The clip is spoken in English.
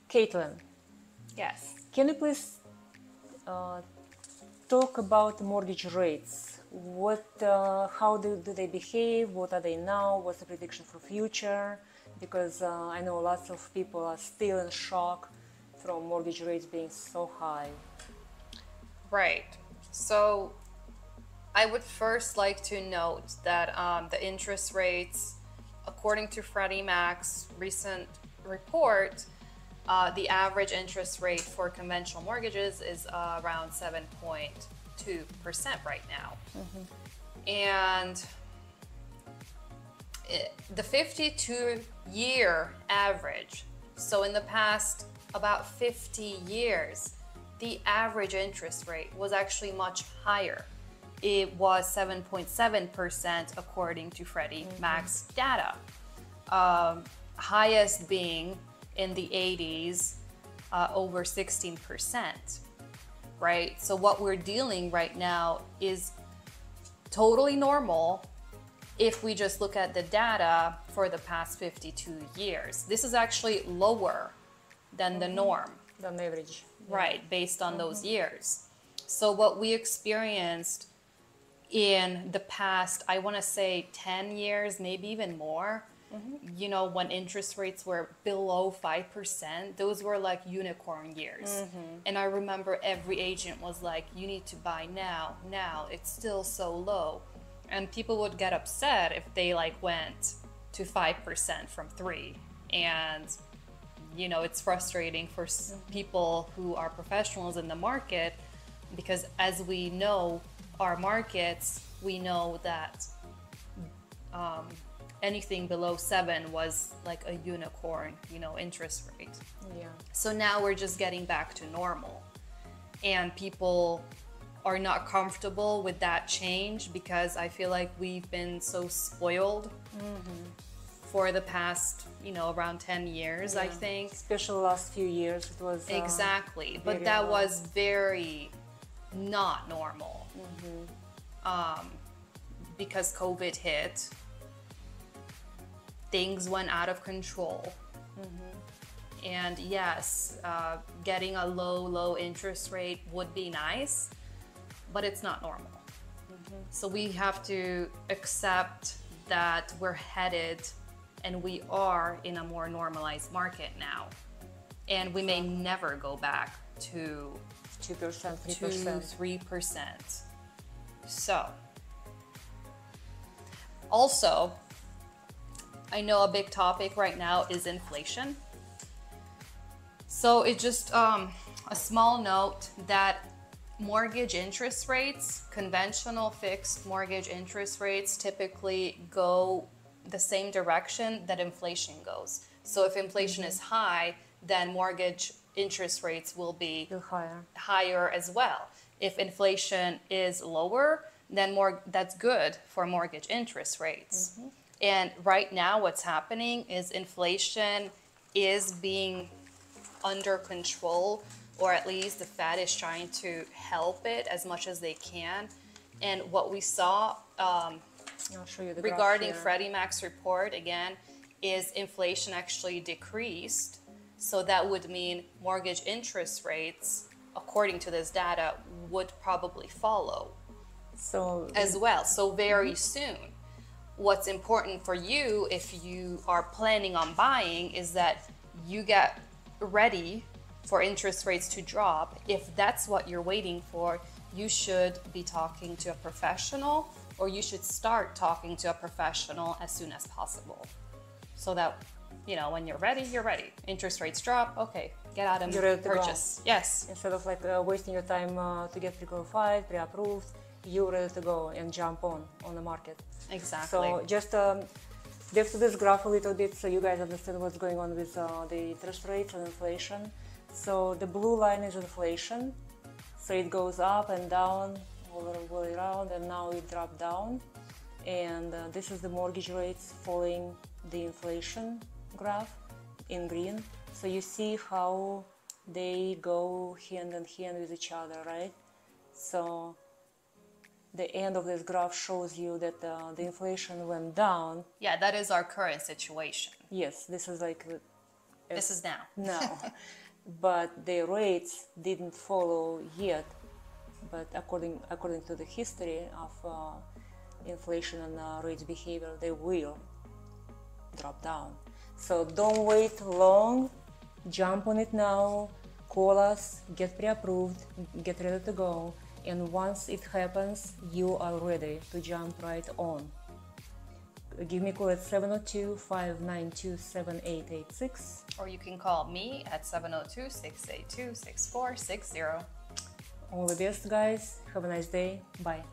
Caitlin, Yes. can you please talk about mortgage rates? How do they behave? What are they now? What's the prediction for future? Because I know lots of people are still in shock from mortgage rates being so high. Right. So I would first like to note that the interest rates, according to Freddie Mac's recent report, the average interest rate for conventional mortgages is around 7.2% right now. And the 52-year average, so in the past about 50 years, the average interest rate was actually much higher. It was 7.7% according to Freddie Mac's data. Highest being in the 80s, over 16%, right? So what we're dealing right now is totally normal if we just look at the data for the past 52 years. This is actually lower than the norm. Than average. Right, based on those years. So what we experienced in the past, I want to say 10 years, maybe even more, you know, when interest rates were below 5%, those were like unicorn years. And I remember every agent was like, you need to buy now, it's still so low. And people would get upset if they like went to 5% from 3. And you know, it's frustrating for people who are professionals in the market, because as we know our markets, we know that anything below 7 was like a unicorn, you know, interest rate. Yeah. So now we're just getting back to normal, and people are not comfortable with that change because I feel like we've been so spoiled for the past, you know, around 10 years, I think. Especially the last few years, it was... Exactly. But that was very not normal. Because COVID hit, things went out of control. And yes, getting a low interest rate would be nice, but it's not normal. So we have to accept that we're headed, and we are in a more normalized market now. And we may never go back to 2%, 3%. 3%. So, also, I know a big topic right now is inflation. So it's just a small note that mortgage interest rates, conventional fixed mortgage interest rates, typically go the same direction that inflation goes. So if inflation is high, then mortgage interest rates will be higher as well. If inflation is lower, then that's good for mortgage interest rates. And right now what's happening is inflation is being under control, or at least the Fed is trying to help it as much as they can. And what we saw regarding Freddie Mac's report, again, is inflation actually decreased. So that would mean mortgage interest rates, according to this data, would probably follow as well. So very soon. What's important for you, if you are planning on buying, is that you get ready for interest rates to drop. If that's what you're waiting for, you should be talking to a professional, or you should start talking to a professional as soon as possible. So that, you know, when you're ready, you're ready. Interest rates drop, okay, get out and purchase. Yes. Instead of like wasting your time to get pre-qualified, pre-approved, you're ready to go and jump on the market. Exactly. So just depth to this graph a little bit so you guys understand what's going on with the interest rates and inflation. So the blue line is inflation. So it goes up and down all the way around, and now it dropped down. And this is the mortgage rates following the inflation graph in green. So you see how they go hand in hand with each other, right? So the end of this graph shows you that the inflation went down. Yeah, that is our current situation. Yes, this is like This is now. now. But the rates didn't follow yet. But according to the history of inflation and rates behavior, they will drop down. So don't wait long, jump on it now, call us, get pre-approved, get ready to go, and once it happens, you are ready to jump right on. Give me a call at 702-592-7886. Or you can call me at 702-682-6460. All the best, guys. Have a nice day. Bye.